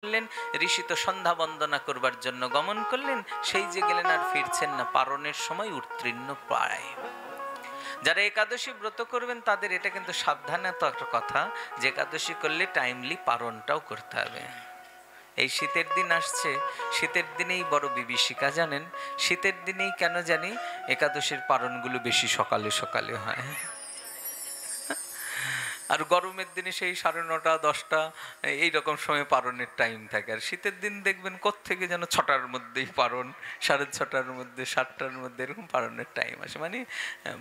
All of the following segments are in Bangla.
করলেন, ঋষি তো সন্ধ্যা বন্দনা করবার জন্য গমন করলেন, সেই যে গেলেন আর ফিরছেন না, পারণের সময় উত্তীর্ণ প্রায়। যারা একাদশী ব্রত করবেন তাদের এটা কিন্তু সাবধানে তো একটা কথা, যে একাদশী করলে টাইমলি পারণটাও করতে হবে। এই শীতের দিন আসছে, শীতের দিনেই বড় বিভীষিকা জানেন। শীতের দিনেই কেন জানি একাদশীর পারণগুলো বেশি সকালে সকালে হয়, আর গরমের দিনে সেই 9:30 10টা এইরকম সময় পারণের টাইম থাকে। আর শীতের দিন দেখবেন কোত্থেকে যেন 6টার মধ্যেই পারণ, 6:30টার মধ্যে, 7টার মধ্যে এরকম পারণের টাইম আসে। মানে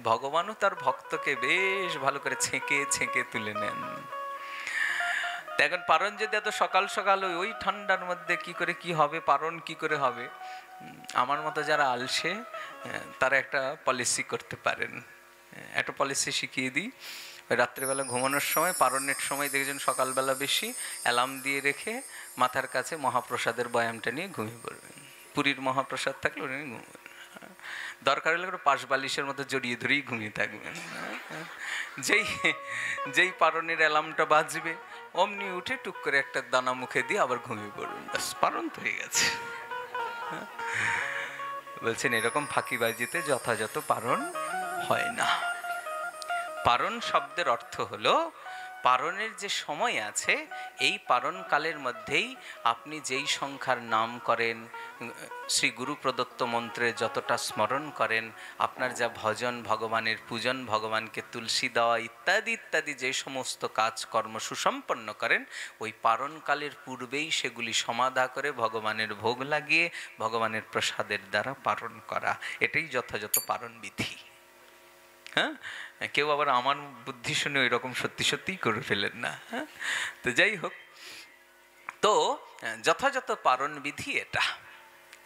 ভগবানও তার ভক্তকে বেশ ভালো করে ছেঁকে ছেঁকে তুলে নেন। এখন পারণ যদি এত সকাল সকাল ওই ঠান্ডার মধ্যে কি করে কি হবে, পারণ কি করে হবে? আমার মতো যারা আলসে তারা একটা পলিসি করতে পারেন। একটা পলিসি শিখিয়ে দিই। রাত্রেবেলা ঘুমানোর সময়, পারণের সময় দেখেছেন সকালবেলা বেশি অ্যালার্ম দিয়ে রেখে মাথার কাছে মহাপ্রসাদের বয়ামটা নিয়ে ঘুমিয়ে পড়বেন। পুরীর মহাপ্রসাদ থাকলে ওটা নিয়ে ঘুমবেন, দরকার হলে করে পাশ বালিশের মতো জড়িয়ে ধরেই ঘুমিয়ে থাকবেন। যেই পারণের অ্যালার্মটা বাজবে অমনি উঠে টুক করে একটা দানা মুখে দিয়ে আবার ঘুমিয়ে পড়বেন, ব্যাস পারণ তো হয়ে গেছে। বলছেন এরকম ফাঁকিবাজিতে যথাযথ পারণ হয় না। পারণ শব্দের অর্থ হলো পারণের যে সময় আছে, এই পারণকালের মধ্যেই আপনি যেই সংখ্যার নাম করেন, শ্রী গুরু প্রদত্ত মন্ত্রে যতটা স্মরণ করেন, আপনার যা ভজন, ভগবানের পূজন, ভগবানকে তুলসী দেওয়া ইত্যাদি ইত্যাদি যে সমস্ত কাজকর্ম সুসম্পন্ন করেন, ওই পারণকালের পূর্বেই সেগুলি সমাধা করে ভগবানের ভোগ লাগিয়ে ভগবানের প্রসাদের দ্বারা পারণ করা, এটাই যথাযথ পারণ বিধি। হ্যাঁ, কেউ আবার আমার বুদ্ধি শুনে এরকম সত্যি সত্যিই করে ফেলেন না। হ্যাঁ, তো যাই হোক, তো যথাযথ পারণ বিধি এটা,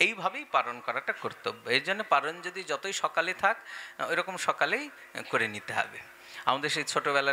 এইভাবেই পারণ করাটা কর্তব্য। এই জন্য পারণ যদি যতই সকালে থাক, ওইরকম সকালেই করে নিতে হবে। আমাদের সেই ছোটোবেলার